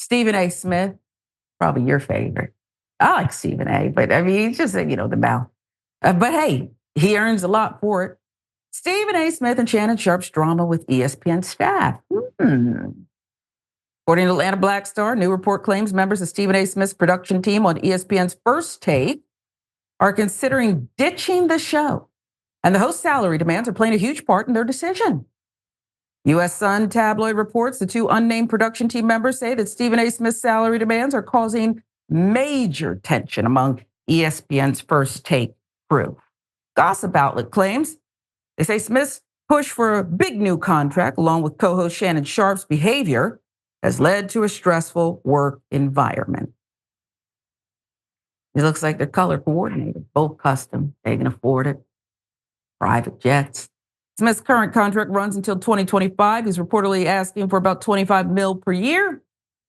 Stephen A. Smith, probably your favorite. I like Stephen A., but I mean, he's just, the mouth. But hey, he earns a lot for it. Stephen A. Smith and Shannon Sharpe's drama with ESPN staff. According to Atlanta Black Star, new report claims members of Stephen A. Smith's production team on ESPN's First Take are considering ditching the show, and the host's salary demands are playing a huge part in their decision. U.S. Sun tabloid reports the two unnamed production team members say that Stephen A. Smith's salary demands are causing major tension among ESPN's First Take crew. Gossip outlet claims they say Smith's push for a big new contract, along with co-host Shannon Sharpe's behavior, has led to a stressful work environment. It looks like they're color coordinated, both custom. They can afford it. Private jets. Smith's current contract runs until 2025. He's reportedly asking for about $25 million per year,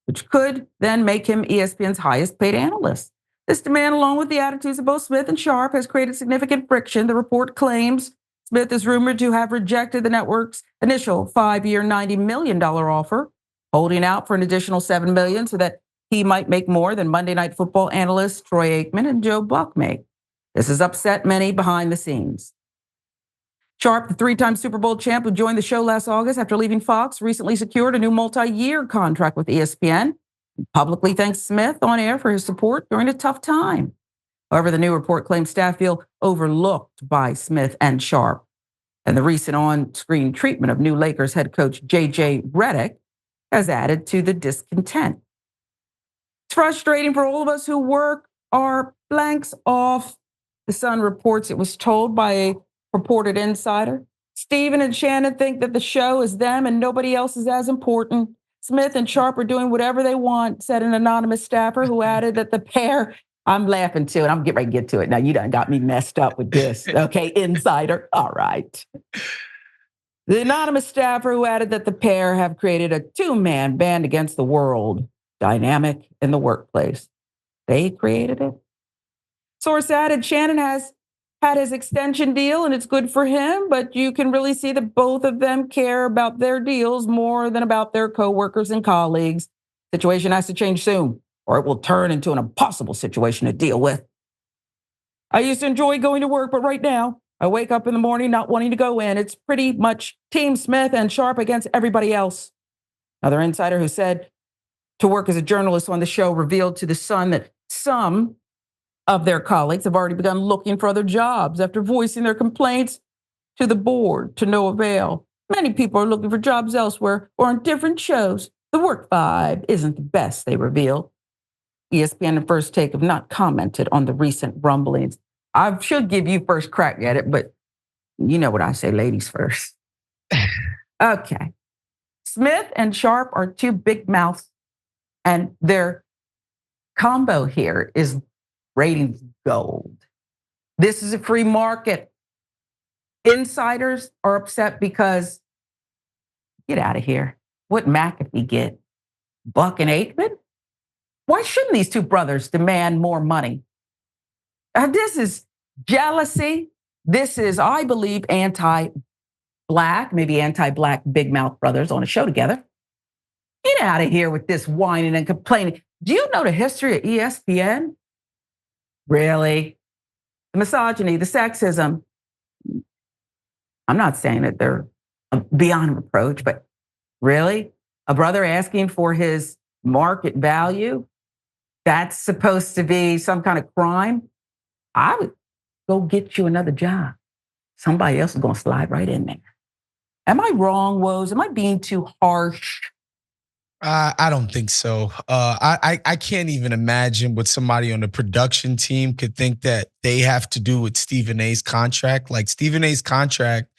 which could then make him ESPN's highest paid analyst. This demand, along with the attitudes of both Smith and Sharpe, has created significant friction. The report claims Smith is rumored to have rejected the network's initial 5-year, $90 million offer, holding out for an additional $7 million so that he might make more than Monday Night Football analysts Troy Aikman and Joe Buck make. This has upset many behind the scenes. Sharpe, the 3-time Super Bowl champ who joined the show last August after leaving Fox, recently secured a new multi-year contract with ESPN. He publicly thanked Smith on air for his support during a tough time. However, the new report claims staff feel overlooked by Smith and Sharpe, and the recent on-screen treatment of new Lakers head coach J.J. Redick has added to the discontent. It's frustrating for all of us who work our blanks off. The Sun reports it was told by a purported insider. Stephen and Shannon think that the show is them and nobody else is as important. Smith and Sharpe are doing whatever they want, said an anonymous staffer who added that the pair, I'm laughing too, and I'm getting ready to get to it. Now, you done got me messed up with this. Okay, insider. All right. The anonymous staffer who added that the pair have created a 2-man band against the world dynamic in the workplace. They created it. Source added Shannon has had his extension deal and it's good for him, but you can really see that both of them care about their deals more than about their coworkers and colleagues. Situation has to change soon, or it will turn into an impossible situation to deal with. I used to enjoy going to work, but right now I wake up in the morning not wanting to go in. It's pretty much Team Smith and Sharpe against everybody else. Another insider who said to work as a journalist on the show revealed to The Sun that some of their colleagues have already begun looking for other jobs after voicing their complaints to the board to no avail. Many people are looking for jobs elsewhere or on different shows. The work vibe isn't the best, they revealed. ESPN and First Take have not commented on the recent rumblings. I should give you first crack at it, but you know what I say, ladies first. Okay. Smith and Sharpe are two big mouths, and their combo here is ratings gold. This is a free market. Insiders are upset because, get out of here. What McAfee get? Buck and Aikman? Why shouldn't these two brothers demand more money? This is jealousy. This is, I believe, anti-black, maybe anti-black big mouth brothers on a show together. Get out of here with this whining and complaining. Do you know the history of ESPN? Really? The misogyny, the sexism. I'm not saying that they're beyond reproach, but really? A brother asking for his market value? That's supposed to be some kind of crime? I would go get you another job. Somebody else is going to slide right in there. Am I wrong, Woz? Am I being too harsh? I don't think so. I can't even imagine what somebody on the production team could think that they have to do with Stephen A's contract. Like Stephen A's contract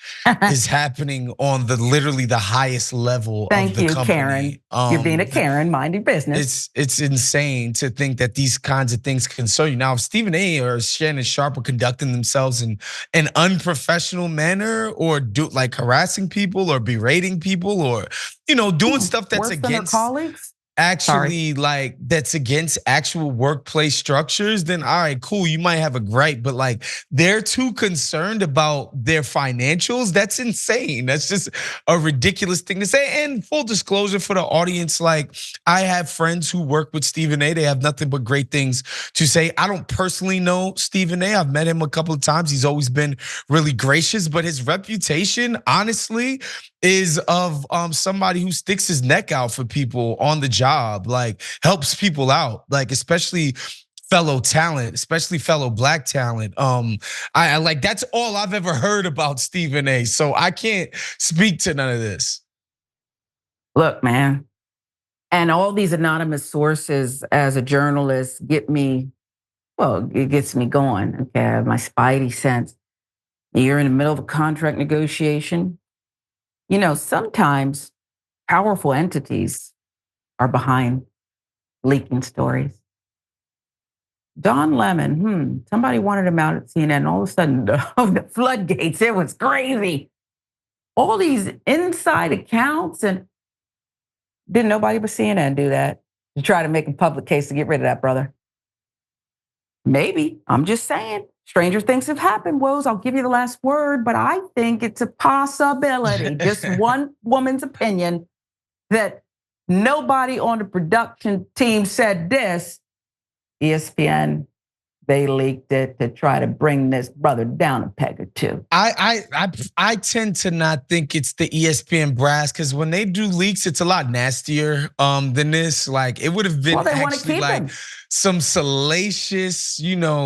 is happening on literally the highest level of the company. Thank you, Karen. You're being a Karen, minding business. It's insane to think that these kinds of things concern you. Now, if Stephen A or Shannon Sharpe are conducting themselves in an unprofessional manner, or like harassing people or berating people, or doing stuff that's worse against than their colleagues. actually like that's against actual workplace structures, then all right, cool, you might have a gripe, but like they're too concerned about their financials. That's insane. That's just a ridiculous thing to say. And full disclosure for the audience, like I have friends who work with Stephen A. They have nothing but great things to say. I don't personally know Stephen A. I've met him a couple of times. He's always been really gracious, but his reputation, honestly, is of somebody who sticks his neck out for people on the job, like helps people out, like especially fellow talent, especially fellow Black talent. I like that's all I've ever heard about Stephen A. So I can't speak to none of this. Look, man, and all these anonymous sources as a journalist get me, well, it gets me going. Okay, I have my spidey sense. You're in the middle of a contract negotiation. You know, sometimes powerful entities are behind leaking stories. Don Lemon, somebody wanted him out at CNN, and all of a sudden, the floodgates, it was crazy. All these inside accounts, and didn't nobody but CNN do that to try to make a public case to get rid of that brother? Maybe, I'm just saying. Stranger things have happened, Woes. I'll give you the last word, but I think it's a possibility, just one woman's opinion, that nobody on the production team said this. ESPN, they leaked it to try to bring this brother down a peg or two. I tend to not think it's the ESPN brass, because when they do leaks, it's a lot nastier than this. Like it would have been actually like some salacious,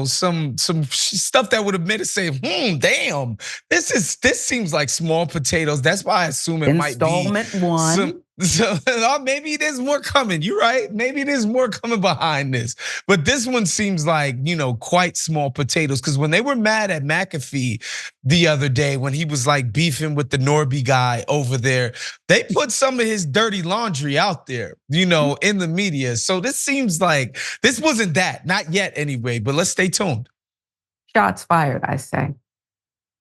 some stuff that would have made it say, damn, this seems like small potatoes. That's why I assume it might be installment one. So maybe there's more coming. You're right. Maybe there's more coming behind this. But this one seems like, quite small potatoes. Because when they were mad at McAfee the other day, when he was like beefing with the Norby guy over there, they put some of his dirty laundry out there, in the media. So this seems like this wasn't that, not yet anyway, but let's stay tuned. Shots fired, I say.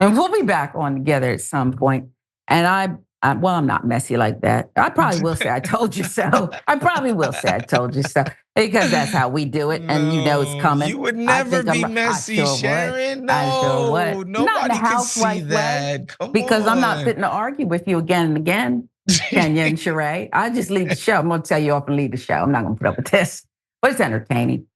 And we'll be back on together at some point. And I'm not messy like that. I probably will say I told you so. I probably will say I told you so, because that's how we do it, and it's coming. You would never be messy, Sharon. No, nobody not in a can see that. Come because on. I'm not fitting to argue with you again and again, Kenya and Sheree. I just leave the show. I'm gonna tell you off and leave the show. I'm not gonna put up with this, but it's entertaining.